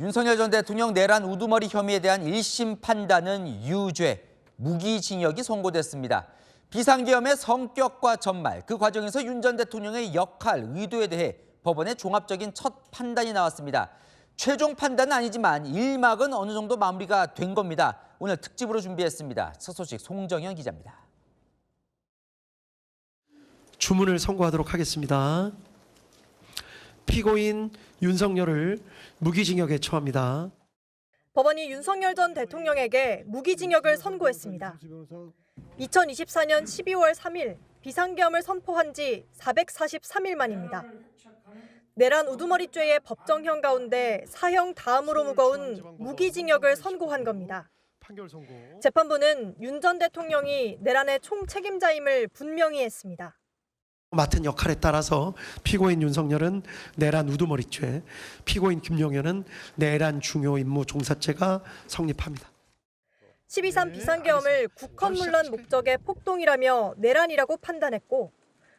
윤석열 전 대통령 내란 우두머리 혐의에 대한 1심 판단은 유죄, 무기징역이 선고됐습니다. 비상계엄의 성격과 전말, 그 과정에서 윤 전 대통령의 역할, 의도에 대해 법원의 종합적인 첫 판단이 나왔습니다. 최종 판단은 아니지만 1막은 어느 정도 마무리가 된 겁니다. 오늘 특집으로 준비했습니다. 첫 소식 송정현 기자입니다. 주문을 선고하도록 하겠습니다. 피고인 윤석열을 무기징역에 처합니다. 법원이 윤석열 전 대통령에게 무기징역을 선고했습니다. 2024년 12월 3일 비상계엄을 선포한 지 443일 만입니다. 내란 우두머리죄의 법정형 가운데 사형 다음으로 무거운 무기징역을 선고한 겁니다. 재판부는 윤 전 대통령이 내란의 총책임자임을 분명히 했습니다. 맡은 역할에 따라서 피고인 윤석열은 내란 우두머리죄, 피고인 김용현은 내란 중요 임무 종사죄가 성립합니다. 12.3 비상계엄을 국헌문란 목적의 폭동이라며 내란이라고 판단했고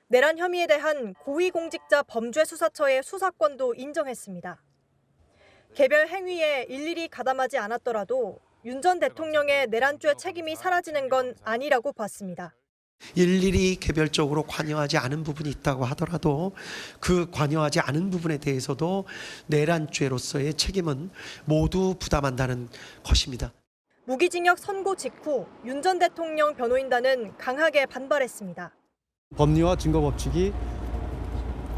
내란 혐의에 대한 고위공직자 범죄수사처의 수사권도 인정했습니다. 개별 행위에 일일이 가담하지 않았더라도 윤 전 대통령의 내란죄 책임이 사라지는 건 아니라고 봤습니다. 일일이 개별적으로 관여하지 않은 부분이 있다고 하더라도 그 관여하지 않은 부분에 대해서도 내란죄로서의 책임은 모두 부담한다는 것입니다. 무기징역 선고 직후 윤 전 대통령 변호인단은 강하게 반발했습니다. 법리와 증거 법칙이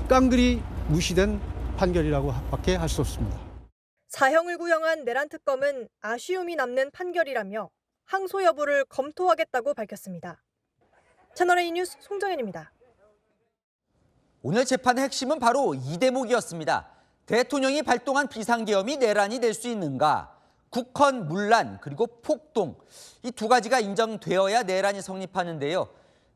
깡그리 무시된 판결이라고 밖에 할 수 없습니다. 사형을 구형한 내란 특검은 아쉬움이 남는 판결이라며 항소 여부를 검토하겠다고 밝혔습니다. 채널A 뉴스 송정현입니다. 오늘 재판의 핵심은 바로 이 대목이었습니다. 대통령이 발동한 비상계엄이 내란이 될 수 있는가? 국헌문란 그리고 폭동, 이 두 가지가 인정되어야 내란이 성립하는데요.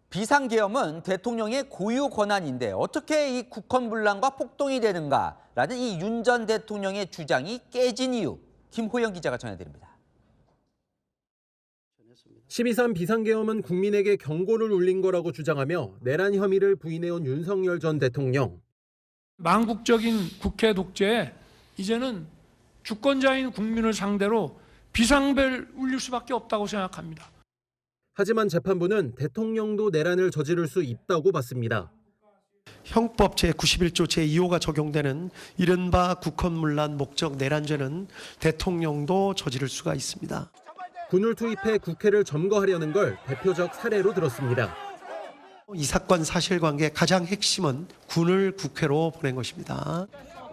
비상계엄은 대통령의 고유 권한인데 어떻게 이 국헌문란과 폭동이 되는가라는 이 윤 전 대통령의 주장이 깨진 이유, 김호영 기자가 전해드립니다. 12.3 비상계엄은 국민에게 경고를 울린 거라고 주장하며 내란 혐의를 부인해온 윤석열 전 대통령. 망국적인 국회 독재에 이제는 주권자인 국민을 상대로 비상벨 울릴 수밖에 없다고 생각합니다. 하지만 재판부는 대통령도 내란을 저지를 수 있다고 봤습니다. 형법 제91조 제2호가 적용되는 이른바 국헌문란 목적 내란죄는 대통령도 저지를 수가 있습니다. 군을 투입해 국회를 점거하려는 걸 대표적 사례로 들었습니다. 이 사건 사실관계의 가장 핵심은 군을 국회로 보낸 것입니다.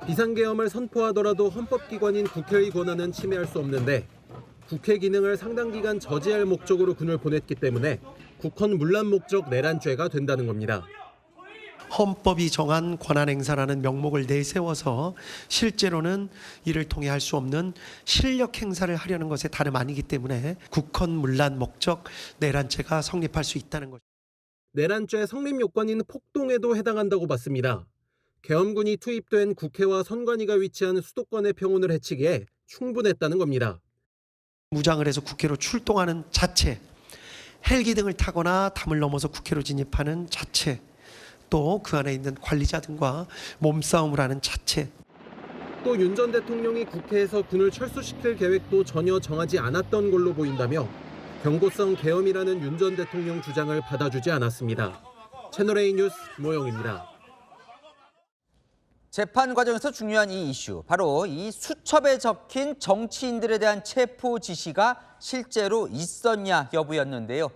비상계엄을 선포하더라도 헌법기관인 국회의 권한은 침해할 수 없는데 국회 기능을 상당 기간 저지할 목적으로 군을 보냈기 때문에 국헌문란 목적 내란죄가 된다는 겁니다. 헌법이 정한 권한 행사라는 명목을 내세워서 실제로는 이를 통해 할 수 없는 실력 행사를 하려는 것에 다름 아니기 때문에 국헌문란 목적 내란죄가 성립할 수 있다는 것. 내란죄 성립 요건인 폭동에도 해당한다고 봤습니다. 계엄군이 투입된 국회와 선관위가 위치한 수도권의 평온을 해치기에 충분했다는 겁니다. 무장을 해서 국회로 출동하는 자체, 헬기 등을 타거나 담을 넘어서 국회로 진입하는 자체, 또 그 안에 있는 관리자 등과 몸싸움을 하는 자체. 또 윤 전 대통령이 국회에서 군을 철수시킬 계획도 전혀 정하지 않았던 걸로 보인다며 경고성 계엄이라는 윤 전 대통령 주장을 받아주지 않았습니다. 채널A 뉴스 김호영입니다. 재판 과정에서 중요한 이 이슈, 바로 이 수첩에 적힌 정치인들에 대한 체포 지시가 실제로 있었냐 여부였는데요.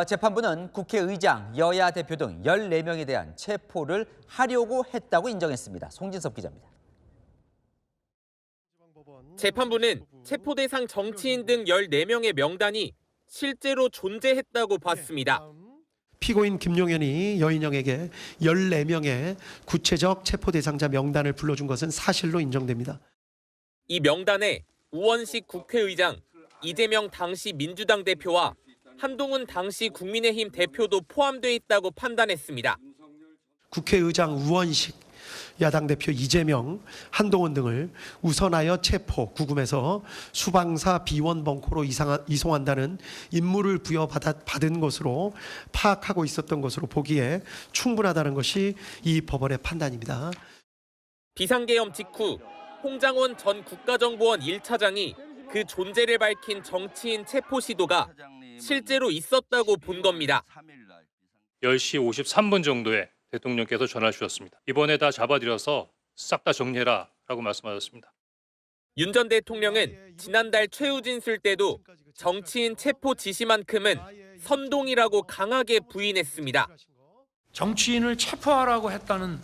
재판부는 국회의장, 여야 대표 등 14명에 대한 체포를 하려고 했다고 인정했습니다. 송진섭 기자입니다. 재판부는 체포 대상 정치인 등 14명의 명단이 실제로 존재했다고 봤습니다. 피고인 김용현이 여인영에게 14명의 구체적 체포 대상자 명단을 불러준 것은 사실로 인정됩니다. 이 명단에 우원식 국회의장, 이재명 당시 민주당 대표와 한동훈 당시 국민의힘 대표도 포함돼 있다고 판단했습니다. 국회의장 우원식, 야당 대표 이재명, 한동훈 등을 우선하여 체포, 구금해서 수방사 비원 벙커로 이송한다는 임무를 부여받은 것으로 파악하고 있었던 것으로 보기에 충분하다는 것이 이 법원의 판단입니다. 비상계엄 직후 홍장원 전 국가정보원 1차장이 그 존재를 밝힌 정치인 체포 시도가 실제로 있었다고 본 겁니다. 10시 53분 정도에 대통령께서 전화 주셨습니다. 이번에 다 잡아들여서 싹 다 정리해라 라고 말씀하셨습니다. 윤 전 대통령은 지난달 최후 진술 때도 정치인 체포 지시만큼은 선동이라고 강하게 부인했습니다. 정치인을 체포하라고 했다는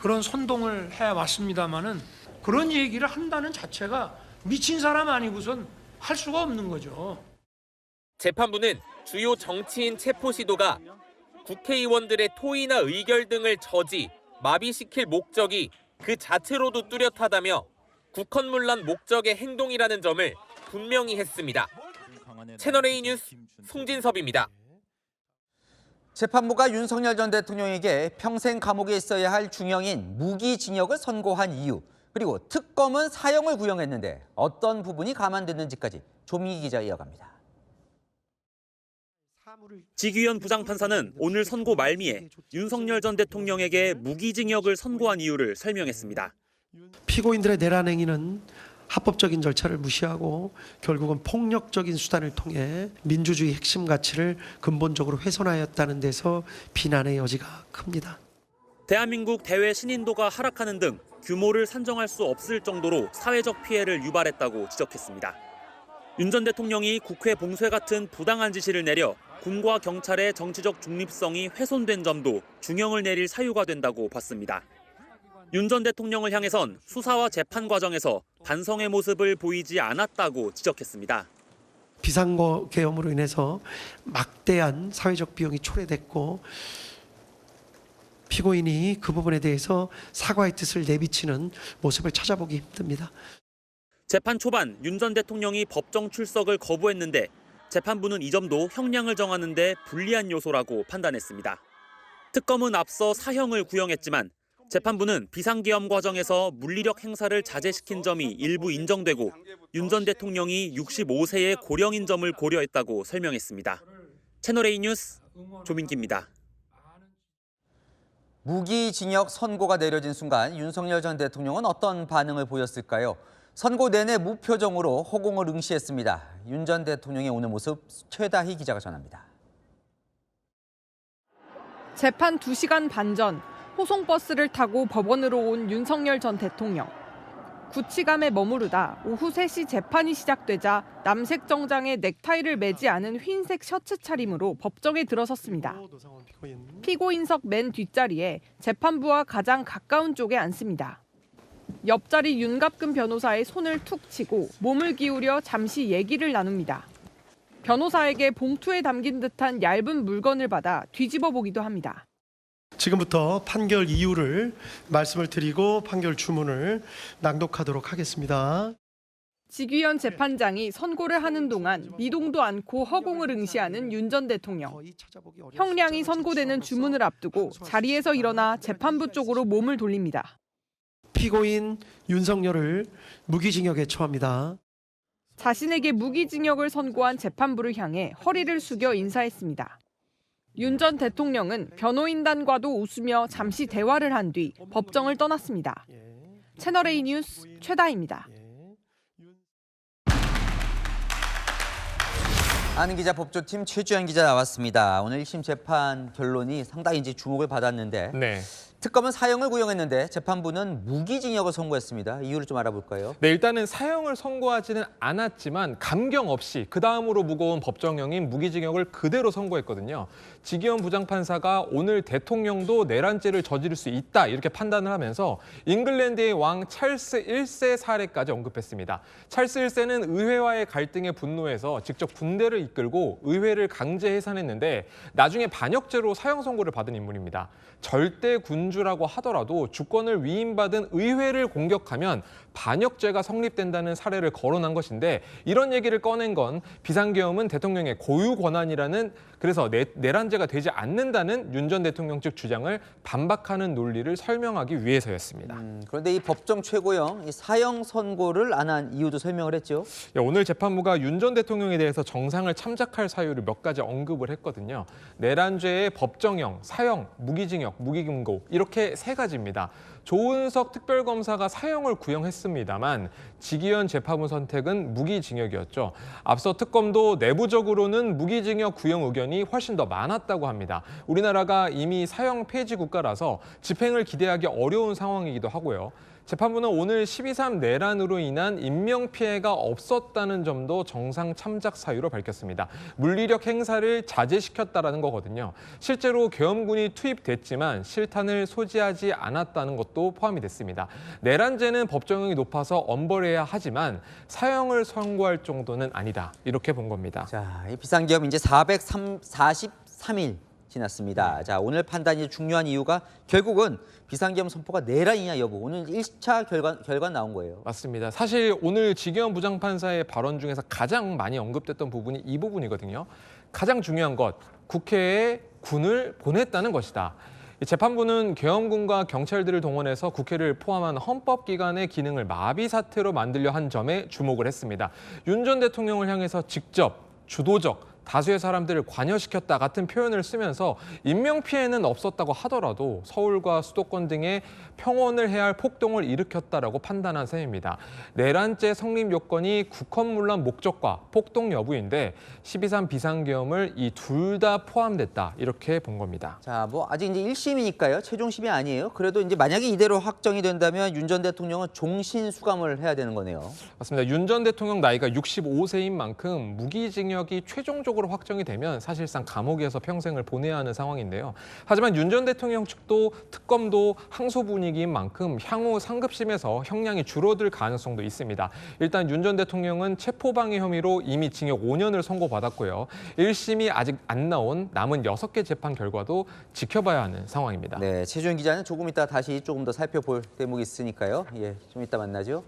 그런 선동을 해왔습니다마는 그런 얘기를 한다는 자체가 미친 사람 아니고선 할 수가 없는 거죠. 재판부는 주요 정치인 체포 시도가 국회의원들의 토의나 의결 등을 저지, 마비시킬 목적이 그 자체로도 뚜렷하다며 국헌문란 목적의 행동이라는 점을 분명히 했습니다. 채널A 뉴스 송진섭입니다. 재판부가 윤석열 전 대통령에게 평생 감옥에 있어야 할 중형인 무기징역을 선고한 이유, 그리고 특검은 사형을 구형했는데 어떤 부분이 감안됐는지까지 조민기 기자 이어갑니다. 지규현 부장판사는 오늘 선고 말미에 윤석열 전 대통령에게 무기징역을 선고한 이유를 설명했습니다. 피고인들의 내란 행위는 합법적인 절차를 무시하고 결국은 폭력적인 수단을 통해 민주주의 핵심 가치를 근본적으로 훼손하였다는 데서 비난의 여지가 큽니다. 대한민국 대외 신인도가 하락하는 등 규모를 산정할 수 없을 정도로 사회적 피해를 유발했다고 지적했습니다. 윤 전 대통령이 국회 봉쇄 같은 부당한 지시를 내려 군과 경찰의 정치적 중립성이 훼손된 점도 중형을 내릴 사유가 된다고 봤습니다. 윤 전 대통령을 향해선 수사와 재판 과정에서 반성의 모습을 보이지 않았다고 지적했습니다. 비상계엄으로 인해서 막대한 사회적 비용이 초래됐고 피고인이 그 부분에 대해서 사과의 뜻을 내비치는 모습을 찾아보기 힘듭니다. 재판 초반 윤 전 대통령이 법정 출석을 거부했는데 재판부는 이 점도 형량을 정하는 데 불리한 요소라고 판단했습니다. 특검은 앞서 사형을 구형했지만 재판부는 비상계엄 과정에서 물리력 행사를 자제시킨 점이 일부 인정되고 윤 전 대통령이 65세의 고령인 점을 고려했다고 설명했습니다. 채널A 뉴스 조민기입니다. 무기징역 선고가 내려진 순간 윤석열 전 대통령은 어떤 반응을 보였을까요? 선고 내내 무표정으로 허공을 응시했습니다. 윤 전 대통령의 오늘 모습 최다희 기자가 전합니다. 재판 2시간 반 전 호송버스를 타고 법원으로 온 윤석열 전 대통령. 구치감에 머무르다 오후 3시 재판이 시작되자 남색 정장에 넥타이를 매지 않은 흰색 셔츠 차림으로 법정에 들어섰습니다. 피고인석 맨 뒷자리에 재판부와 가장 가까운 쪽에 앉습니다. 옆자리 윤갑근 변호사의 손을 툭 치고 몸을 기울여 잠시 얘기를 나눕니다. 변호사에게 봉투에 담긴 듯한 얇은 물건을 받아 뒤집어 보기도 합니다. 지금부터 판결 이유를 말씀을 드리고 판결 주문을 낭독하도록 하겠습니다. 지규현 재판장이 선고를 하는 동안 미동도 않고 허공을 응시하는 윤 전 대통령. 형량이 선고되는 주문을 앞두고 자리에서 일어나 재판부 쪽으로 몸을 돌립니다. 피고인 윤석열을 무기징역에 처합니다. 자신에게 무기징역을 선고한 재판부를 향해 허리를 숙여 인사했습니다. 윤 전 대통령은 변호인단과도 웃으며 잠시 대화를 한 뒤 법정을 떠났습니다. 채널A 뉴스 최다희입니다. 아는 기자 법조팀 최주현 기자 나왔습니다. 오늘 1심 재판 결론이 상당히 이제 주목을 받았는데 특검은 사형을 구형했는데 재판부는 무기징역을 선고했습니다. 이유를 좀 알아볼까요? 네, 일단은 사형을 선고하지는 않았지만 감경 없이 그 다음으로 무거운 법정형인 무기징역을 그대로 선고했거든요. 지규현 부장판사가 오늘 대통령도 내란죄를 저지를 수 있다 이렇게 판단을 하면서 잉글랜드의 왕 찰스 1세 사례까지 언급했습니다. 찰스 1세는 의회와의 갈등에 분노해서 직접 군대를 이끌고 의회를 강제 해산했는데 나중에 반역죄로 사형 선고를 받은 인물입니다. 절대 군주라고 하더라도 주권을 위임받은 의회를 공격하면 반역죄가 성립된다는 사례를 거론한 것인데 이런 얘기를 꺼낸 건 비상계엄은 대통령의 고유 권한이라는 그래서 내란죄가 되지 않는다는 윤 전 대통령 측 주장을 반박하는 논리를 설명하기 위해서였습니다. 그런데 이 법정 최고형 이 사형 선고를 안 한 이유도 설명을 했죠. 오늘 재판부가 윤 전 대통령에 대해서 정상을 참작할 사유를 몇 가지 언급을 했거든요. 내란죄의 법정형, 사형, 무기징역, 무기금고 이렇게 3가지입니다. 조은석 특별검사가 사형을 구형했습니다만 지기현 재판부 선택은 무기징역이었죠. 앞서 특검도 내부적으로는 무기징역 구형 의견이 훨씬 더 많았다고 합니다. 우리나라가 이미 사형 폐지 국가라서 집행을 기대하기 어려운 상황이기도 하고요. 재판부는 오늘 12.3 내란으로 인한 인명피해가 없었다는 점도 정상 참작 사유로 밝혔습니다. 물리력 행사를 자제시켰다는 거거든요. 실제로 계엄군이 투입됐지만 실탄을 소지하지 않았다는 것도 포함이 됐습니다. 내란죄는 법정형이 높아서 엄벌해야 하지만 사형을 선고할 정도는 아니다. 이렇게 본 겁니다. 자, 이 비상계엄 이제 443일 지났습니다. 자, 오늘 판단이 중요한 이유가 결국은 비상계엄 선포가 내란이냐 여부. 오늘 1차 결과 나온 거예요. 맞습니다. 사실 오늘 지기현 부장판사의 발언 중에서 가장 많이 언급됐던 부분이 이 부분이거든요. 가장 중요한 것, 국회에 군을 보냈다는 것이다. 재판부는 계엄군과 경찰들을 동원해서 국회를 포함한 헌법기관의 기능을 마비 사태로 만들려 한 점에 주목을 했습니다. 윤 전 대통령을 향해서 직접, 주도적, 다수의 사람들을 관여시켰다 같은 표현을 쓰면서 인명피해는 없었다고 하더라도 서울과 수도권 등에 평온을 해야 할 폭동을 일으켰다라고 판단한 셈입니다. 내란죄 성립 요건이 국헌문란 목적과 폭동 여부인데 12.3 비상계엄을 이 둘 다 포함됐다 이렇게 본 겁니다. 자, 뭐 아직 이제 1심이니까요. 최종심이 아니에요. 그래도 이제 만약에 이대로 확정이 된다면 윤 전 대통령은 종신 수감을 해야 되는 거네요. 맞습니다. 윤 전 대통령 나이가 65세인 만큼 무기징역이 최종적으로 확정이 되면 사실상 감옥에서 평생을 보내야 하는 상황인데요. 하지만 윤 전 대통령 측도 특검도 항소 분위기인 만큼 향후 상급심에서 형량이 줄어들 가능성도 있습니다. 일단 윤 전 대통령은 체포방해 혐의로 이미 징역 5년을 선고받았고요. 1심이 아직 안 나온 남은 6개 재판 결과도 지켜봐야 하는 상황입니다. 네, 최주영 기자는 조금 이따 다시 조금 더 살펴볼 대목이 있으니까요. 예, 좀 이따 만나죠.